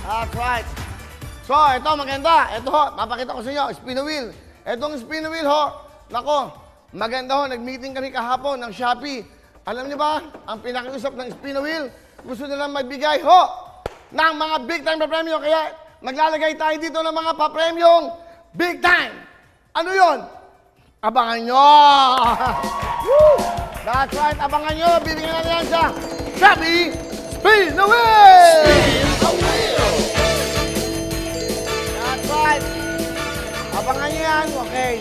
That's right. So, ito maganda. Ito ho, papakita ko sa inyo, spin wheel. Itong spin wheel ho, nako, maganda ho, nag-meeting kami kahapon ng Shopee. Alam niyo ba, ang pinakiusap ng spin wheel, gusto nilang magbigay ho ng mga big time pa-premyo. Kaya maglalagay tayo dito ng mga pa-premyong big time. Ano yon? Abangan nyo! That's right, abangan nyo. Bibigyan natin yan sa Shopee Spin the Wheel! Spin the wheel! That's right. Abangan nyo yan. Okay.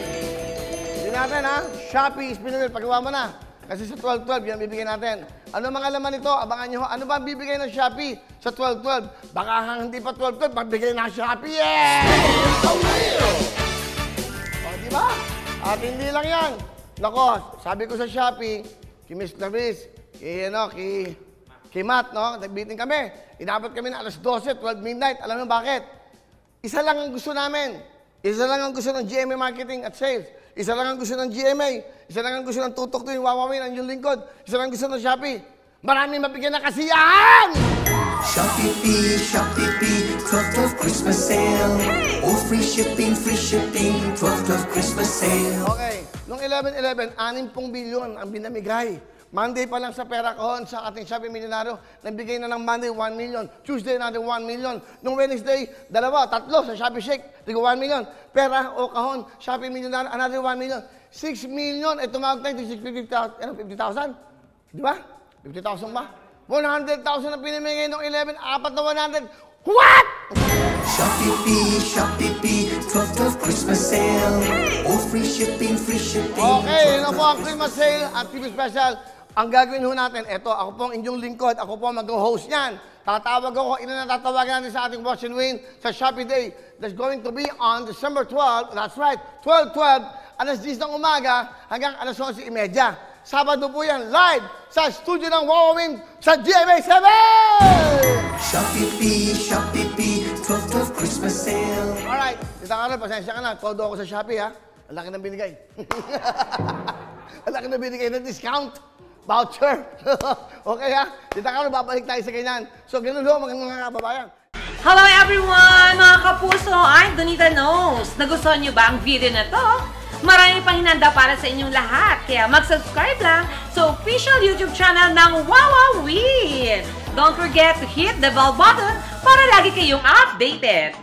Hindi natin ha. Shopee Spin the Wheel. Pagawa mo na. Kasi sa 12-12, yan bibigyan natin. Ano mga laman nito? Abangan nyo. Ano ba bibigay ng Shopee sa 12-12? Baka hindi pa 12-12, magbigay na Shopee. Yeah! Spin the wheel! O, di ba? At hindi lang yan. Nako, sabi ko sa Shopee, kay Mr. Riz, kay Matt, no? Nag-meeting kami. Inabot kami na alas 12, 12 midnight. Alam mo bakit? Isa lang ang gusto namin. Isa lang ang gusto ng GMA Marketing at Sales. Isa lang ang gusto ng GMA. Isa lang ang gusto ng tutok to yung Wawawin, ang yung lingkod. Isa lang ang gusto ng Shopee. Maraming mabigyan na kasiyahan! Shopee P, 12 Christmas sale. Oh, free shipping, 12 Christmas sale. Okay, noong 11-11, 60 bilyon ang binamigay. Monday pa lang sa pera kahon sa ating Shopee Millionario, nagbigay na ng Monday 1 million, Tuesday natin 1 million, noong Wednesday, 2, 3 sa Shopee Shake, tigo 1 million. Pera o kahon, Shopee Millionario, another 1 million. 6 million, eh tumawag tayo to 50,000? Di ba? 50,000 ba? 100,000 ang pinamigay noong 11, apat na 100. What? Shopee P, 12 Christmas sale. Oh, free shipping, Okay, yun na po ang Christmas sale at TV special. Ang gagawin ho natin, eto, ako po ang inyong lingkod, ako po ang mag-host niyan. Tatawag ako, ina na tatawagan natin sa ating Watch and Win sa Shopee Day. That's going to be on December 12, that's right, 12-12, alas 10 ng umaga hanggang alas 11:30. Sabado po yan, live sa studio ng Wawawin sa GMA 7! Shopee P, 12 Christmas sale. Alright, Tita Carol, pasensya ka na. Todo ako sa Shopee, ha? Ang laki ng binigay. Ang laki ng binigay na discount. Voucher. Okay, ha? Tita Carol, babalik tayo sa ganyan. So, ganun ho, mga kababayan. Hello everyone! Mga kapuso, I'm Donita Knows. Nagustuhan niyo ba ang video na to? Marami pang hinanda para sa inyong lahat. Kaya mag-subscribe lang sa official YouTube channel ng Wawawin. Don't forget to hit the bell button para lagi kayong updated.